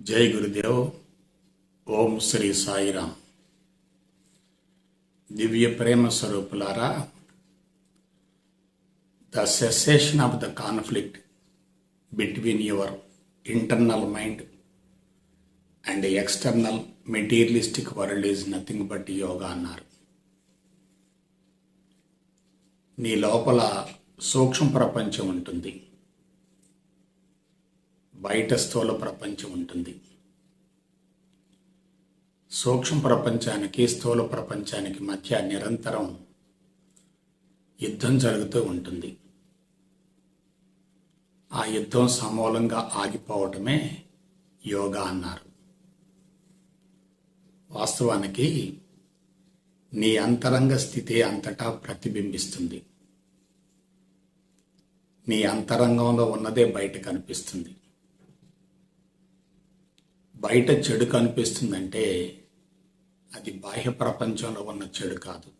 జై గురుదేవ్. ఓం శ్రీ సాయిరామ్. దివ్య ప్రేమ స్వరూపులారా, the cessation of the conflict between your internal mind and external materialistic world is nothing but yoga అన్నారు. నీ లోపల సూక్ష్మ ప్రపంచం ఉంటుంది, బయట స్థూల ప్రపంచం ఉంటుంది. సూక్ష్మ ప్రపంచానికి స్థూల ప్రపంచానికి మధ్య నిరంతరం యుద్ధం జరుగుతూ ఉంటుంది. ఆ యుద్ధం సమూలంగా ఆగిపోవటమే యోగా అన్నారు. వాస్తవానికి నీ అంతరంగ స్థితి అంతటా ప్రతిబింబిస్తుంది. నీ అంతరంగంలో ఉన్నదే బయట కనిపిస్తుంది. బయట చెడు కనిపిస్తుందంటే అది బాహ్య ప్రపంచంలో ఉన్న చెడు కాదు,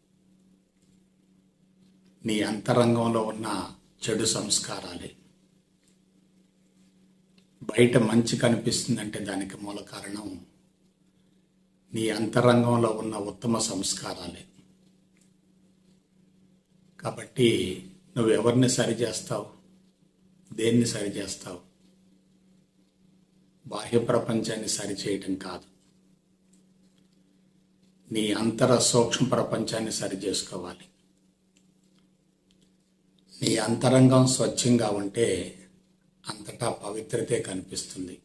నీ అంతరంగంలో ఉన్న చెడు సంస్కారాలే. బయట మంచి కనిపిస్తుందంటే దానికి మూల కారణం నీ అంతరంగంలో ఉన్న ఉత్తమ సంస్కారాలే. కాబట్టి నువ్వెవరిని సరిచేస్తావు? దేన్ని సరిచేస్తావు? బాహ్య ప్రపంచాన్ని సరిచేయటం కాదు, నీ అంతర సూక్ష్మ ప్రపంచాన్ని సరిచేసుకోవాలి. నీ అంతరంగం స్వచ్ఛంగా ఉంటే అంతటా పవిత్రతే కనిపిస్తుంది.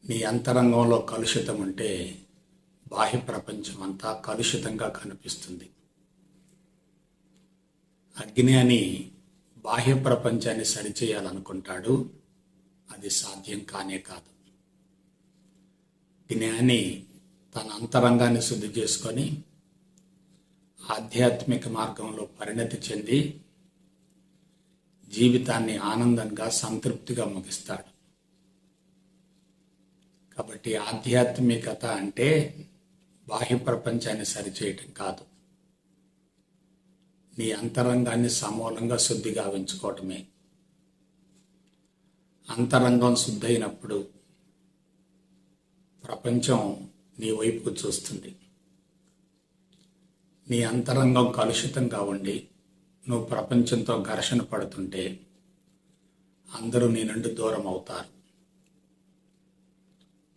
నీ అంతరంగంలో కలుషితం ఉంటే బాహ్య ప్రపంచం అంతా కలుషితంగా కనిపిస్తుంది. అజ్ఞాని బాహ్య ప్రపంచాన్ని సరిచేయాలనుకుంటాడు, అది సాధ్యం కానే కాదు. జ్ఞాని తన అంతరంగాన్ని శుద్ధి చేసుకొని ఆధ్యాత్మిక మార్గంలో పరిణతి చెంది జీవితాన్ని ఆనందంగా సంతృప్తిగా ముగిస్తాడు. కాబట్టి ఆధ్యాత్మికత అంటే బాహ్య ప్రపంచాన్ని సరిచేయటం కాదు, నీ అంతరంగాన్ని సమూలంగా శుద్ధిగా ఉంచుకోవటమే. అంతరంగం శుద్ధైనప్పుడు ప్రపంచం నీ వైపుకు చూస్తుంది. నీ అంతరంగం కలుషితంగా ఉండి నువ్వు ప్రపంచంతో ఘర్షణ పడుతుంటే అందరూ నీ నుండి దూరం అవుతారు.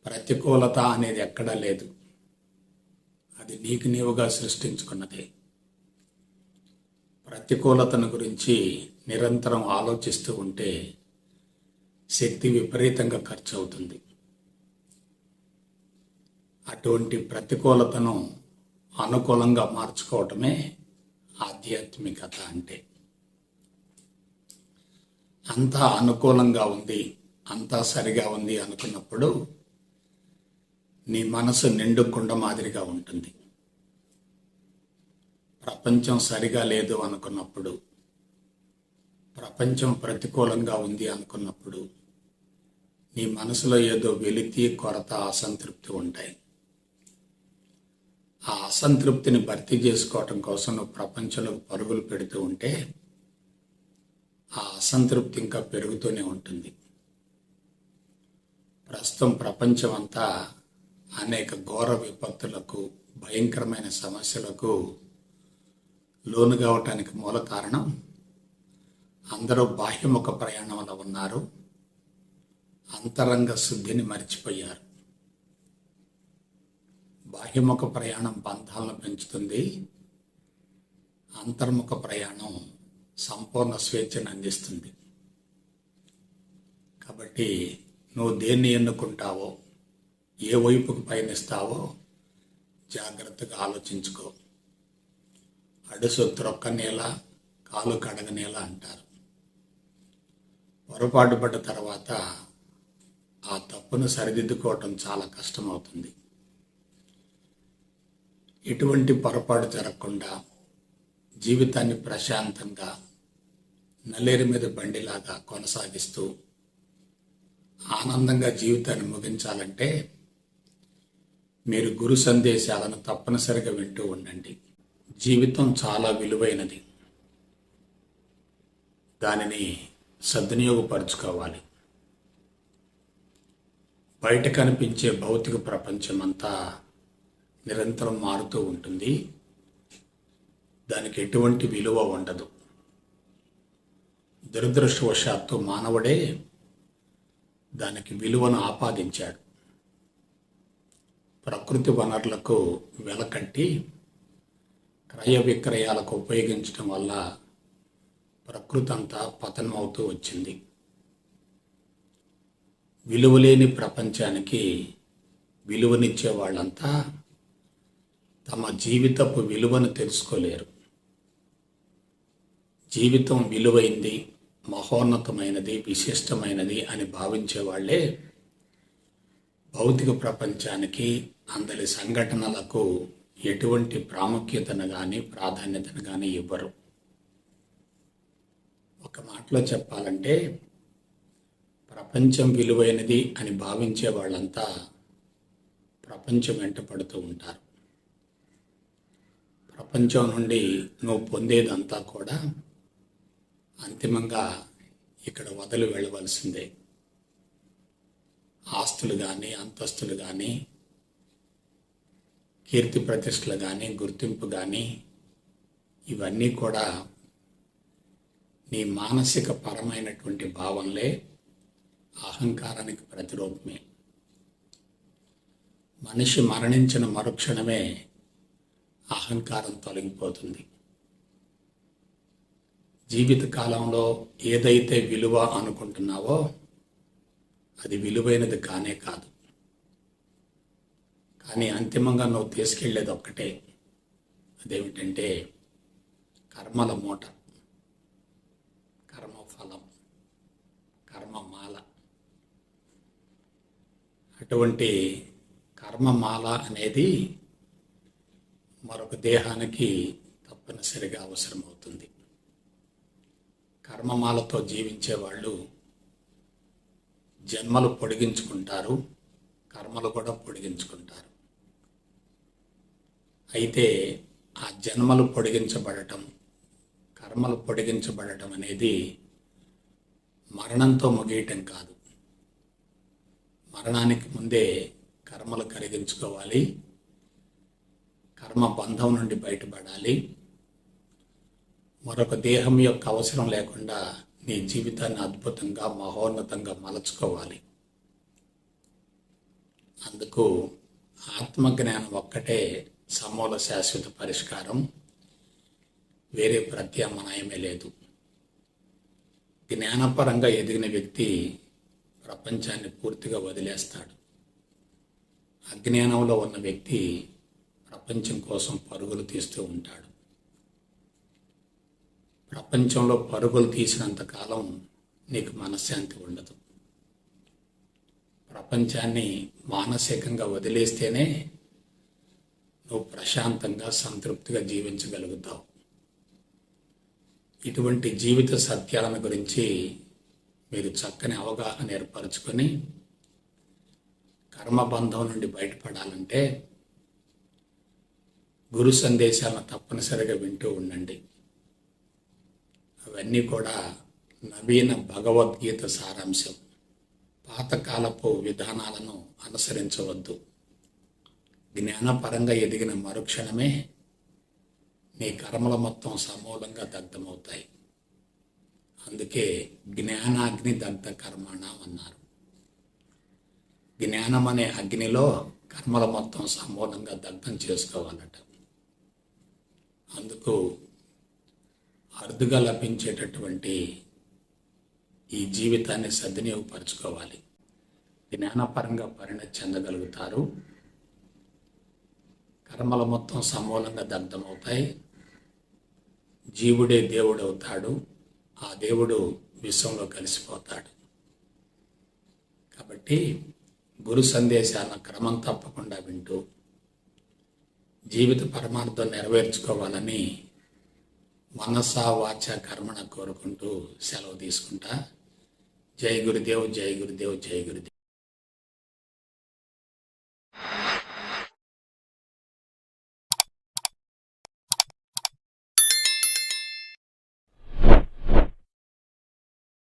ప్రతికూలత అనేది ఎక్కడా లేదు, అది నీకు నీవుగా సృష్టించుకున్నదే. ప్రతికూలతను గురించి నిరంతరం ఆలోచిస్తూ ఉంటే శక్తి విపరీతంగా ఖర్చు అవుతుంది. అటువంటి ప్రతికూలతను అనుకూలంగా మార్చుకోవటమే ఆధ్యాత్మికత అంటే. అంతా అనుకూలంగా ఉంది, అంతా సరిగా ఉంది అనుకున్నప్పుడు నీ మనసు నిండు కుండ మాదిరిగా ఉంటుంది. ప్రపంచం సరిగా లేదు అనుకున్నప్పుడు, ప్రపంచం ప్రతికూలంగా ఉంది అనుకున్నప్పుడు నీ మనసులో ఏదో వెలితి, కొరత, అసంతృప్తి ఉంటాయి. ఆ అసంతృప్తిని భర్తీ చేసుకోవటం కోసం నువ్వు ప్రపంచంలో పరుగులు పెడుతూ ఉంటే ఆ అసంతృప్తి ఇంకా పెరుగుతూనే ఉంటుంది. ప్రస్తుతం ప్రపంచం అంతా అనేక ఘోర విపత్తులకు, భయంకరమైన సమస్యలకు లోను కావటానికి మూల కారణం అందరూ బాహ్యముఖ ప్రయాణంలో ఉన్నారు, అంతరంగ శుద్ధిని మర్చిపోయారు. బాహ్యముఖ ప్రయాణం బంధాలను పెంచుతుంది, అంతర్ముఖ ప్రయాణం సంపూర్ణ స్వేచ్ఛను అందిస్తుంది. కాబట్టి నువ్వు దేన్ని ఎన్నుకుంటావో, ఏ వైపుకు పయనిస్తావో జాగ్రత్తగా ఆలోచించుకో. అడుసు త్రొక్కనేలా, కాలు కడగనేలా అంటారు. పొరపాటు పడ్డ తర్వాత ఆ తప్పును సరిదిద్దుకోవటం చాలా కష్టమవుతుంది. ఎటువంటి పొరపాటు జరగకుండా జీవితాన్ని ప్రశాంతంగా నల్లేరు మీద బండిలాగా కొనసాగిస్తూ ఆనందంగా జీవితాన్ని ముగించాలంటే మీరు గురు సందేశాలను తప్పనిసరిగా వింటూ ఉండండి. జీవితం చాలా విలువైనది, దానిని సద్వినియోగపరుచుకోవాలి. బయట కనిపించే భౌతిక ప్రపంచమంతా నిరంతరం మారుతూ ఉంటుంది. దానికి ఎటువంటి విలువ ఉండదు. దురదృష్టవశాత్తు మానవుడే దానికి విలువను ఆపాదించాడు. ప్రకృతి వనరులకు వెలకట్టి క్రయ విక్రయాలకు ఉపయోగించడం వల్ల ప్రకృతి అంతా పతనమవుతూ వచ్చింది. విలువలేని ప్రపంచానికి విలువనిచ్చే వాళ్ళంతా తమ జీవితపు విలువను తెలుసుకోలేరు. జీవితం విలువైంది, మహోన్నతమైనది, విశిష్టమైనది అని భావించే వాళ్ళే భౌతిక ప్రపంచానికి, అందరి సంఘటనలకు ఎటువంటి ప్రాముఖ్యతను కానీ ప్రాధాన్యతను కానీ ఇవ్వరు. ఒక మాటలో చెప్పాలంటే, ప్రపంచం విలువైనది అని భావించే వాళ్ళంతా ప్రపంచం వెంట పడుతూ ఉంటారు. ప్రపంచం నుండి నువ్వు పొందేదంతా కూడా అంతిమంగా ఇక్కడ వదిలి వెళ్ళవలసిందే. ఆస్తులు కానీ, అంతస్తులు కానీ, కీర్తి ప్రతిష్టలు కానీ, గుర్తింపు కానీ, ఇవన్నీ కూడా నీ మానసిక పరమైనటువంటి భావనలే అహంకారానికి ప్రతిరూపమే. మనిషి మరణించిన మరుక్షణమే అహంకారం తొలగిపోతుంది. జీవితకాలంలో ఏదైతే విలువ అనుకుంటున్నావో అది విలువైనది కానే కాదు. కానీ అంతిమంగా నువ్వు తీసుకెళ్లేది ఒక్కటే, అదేమిటంటే కర్మల మూట, కర్మఫలం, కర్మమాల. అటువంటి కర్మమాల అనేది మరొక దేహానికి తప్పనిసరిగా అవసరమవుతుంది. కర్మమాలతో జీవించే వాళ్ళు జన్మలు పొడిగించుకుంటారు, కర్మలు కూడా పొడిగించుకుంటారు. అయితే ఆ జన్మలు పొడిగించబడటం, కర్మలు పొడిగించబడటం అనేది మరణంతో ముగియటం కాదు. మరణానికి ముందే కర్మలు కరిగించుకోవాలి, కర్మ బంధం నుండి బయటపడాలి. మరొక దేహం యొక్క అవసరం లేకుండా నీ జీవితాన్ని అద్భుతంగా, మహోన్నతంగా మలచుకోవాలి. అందుకు ఆత్మజ్ఞానం ఒక్కటే సమూల శాశ్వత పరిష్కారం, వేరే ప్రత్యామ్నాయమే లేదు. జ్ఞానపరంగా ఎదిగిన వ్యక్తి ప్రపంచాన్ని పూర్తిగా వదిలేస్తాడు. అజ్ఞానంలో ఉన్న వ్యక్తి ప్రపంచం కోసం పరుగులు తీస్తూ ఉంటాడు. ప్రపంచంలో పరుగులు తీసినంతకాలం నీకు మనశ్శాంతి ఉండదు. ప్రపంచాన్ని మానసికంగా వదిలేస్తేనే నువ్వు ప్రశాంతంగా, సంతృప్తిగా జీవించగలుగుతావు. ఇటువంటి జీవిత సత్యాలను గురించి మీరు చక్కని అవగాహన ఏర్పరచుకొని కర్మబంధం నుండి బయటపడాలంటే గురు సందేశాలను తప్పనిసరిగా వింటూ ఉండండి. అవన్నీ కూడా నవీన భగవద్గీత సారాంశం. పాతకాలపు విధానాలను అనుసరించవద్దు. జ్ఞానపరంగా ఎదిగిన మరుక్షణమే నీ కర్మల మొత్తం సమూలంగా దగ్ధమవుతాయి. అందుకే జ్ఞానాగ్ని దగ్ధ కర్మణ అన్నారు. జ్ఞానం అనే అగ్నిలో కర్మల మొత్తం సమూలంగా దగ్ధం చేసుకోవాలట. అందుకు అరుదుగా లభించేటటువంటి ఈ జీవితాన్ని సద్వినియోగపరచుకోవాలి. జ్ఞానపరంగా పరిణతి చెందగలుగుతారు. కర్మల మొత్తం సమూలంగా దగ్ధమవుతాయి. జీవుడే దేవుడు అవుతాడు. ఆ దేవుడు విశ్వంలో కలిసిపోతాడు. కాబట్టి గురు సందేశాలను క్రమం తప్పకుండా వింటూ జీవిత పరమార్థం నెరవేర్చుకోవాలని మనసా వాచ కర్మణ కోరుకుంటూ సెలవు తీసుకుంటా. జై గురుదేవ్, జై గురుదేవ్, జై గురుదేవ్.